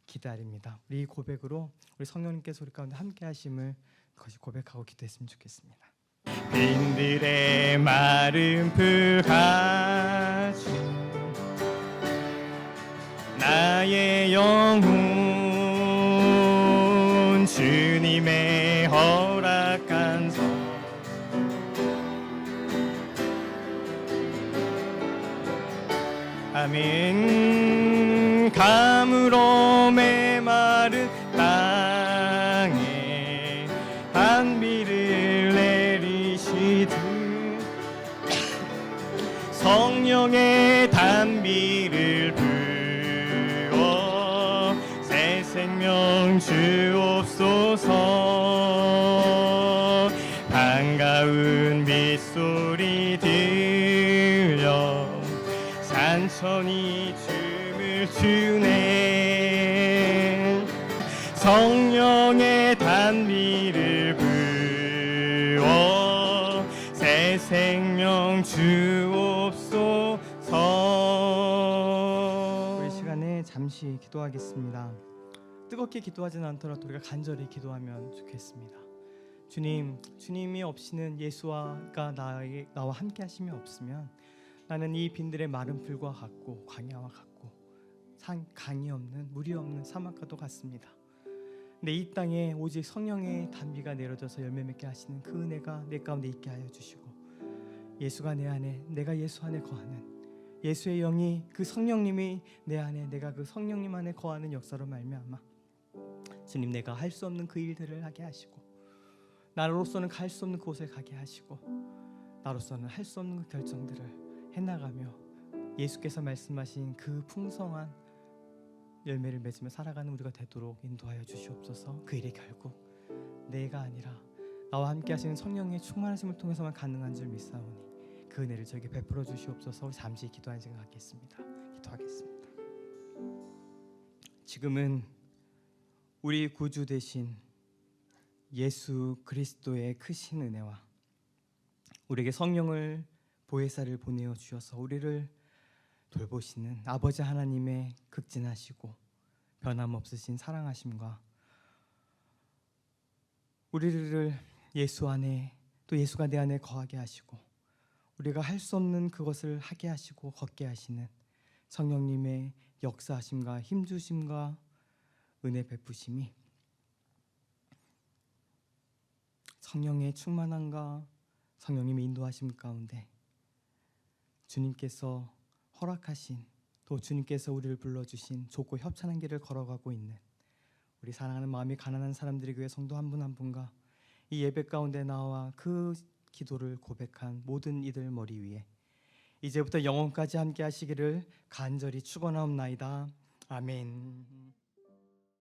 기다립니다. 우리 이 고백으로 우리 성령님께서 우리 가운데 함께 하심을 그것이 고백하고 기도했으면 좋겠습니다. 빈들의 마른 풀같이 나의 영혼, 주님의 허락한 성, 아멘. 가물어 메마른 땅에 단비를 내리시듯 성령의 단비를 부어 새 생명 주옵소서. 반가운 빗소리 들려 산천이 춤을 추네. 성령의 단비를 부어 새 생명 주옵소서. 우리 시간에 잠시 기도하겠습니다. 뜨겁게 기도하지는 않더라도 우리가 간절히 기도하면 좋겠습니다. 주님, 주님이 없이는 예수가 나와 함께 하심이 없으면 나는 이 빈들의 마른 풀과 같고 광야와 같고 강이 없는 물이 없는 사막과도 같습니다. 근데 이 땅에 오직 성령의 단비가 내려져서 열매 맺게 하시는 그 은혜가 내 가운데 있게 하여 주시고, 예수가 내 안에, 내가 예수 안에 거하는, 예수의 영이, 그 성령님이 내 안에, 내가 그 성령님 안에 거하는 역사로 말미암아 주님, 내가 할 수 없는 그 일들을 하게 하시고, 나로서는 갈 수 없는 그곳에 가게 하시고, 나로서는 할 수 없는 그 결정들을 해나가며 예수께서 말씀하신 그 풍성한 열매를 맺으며 살아가는 우리가 되도록 인도하여 주시옵소서. 그 일이 결국 내가 아니라 나와 함께 하시는 성령의 충만하심을 통해서만 가능한 줄 믿사오니 그 은혜를 저에게 베풀어 주시옵소서. 잠시 기도하는 시간 갖겠습니다. 기도하겠습니다. 지금은 우리 구주 되신 예수 그리스도의 크신 은혜와 우리에게 성령을 보혜사를 보내어 주셔서 우리를 돌보시는 아버지 하나님의 극진하시고 변함없으신 사랑하심과 우리를 예수 안에, 또 예수가 내 안에 거하게 하시고 우리가 할 수 없는 그것을 하게 하시고 걷게 하시는 성령님의 역사하심과 힘주심과 은혜 베푸심이, 성령의 충만함과 성령님의 인도하심 가운데 주님께서 허락하신, 또 주님께서 우리를 불러주신 좁고 협찬한 길을 걸어가고 있는 우리 사랑하는 마음이 가난한 사람들의 교회 성도 한 분 한 분과 이 예배 가운데 나와 그 기도를 고백한 모든 이들 머리 위에 이제부터 영원까지 함께 하시기를 간절히 축원하옵나이다. 아멘.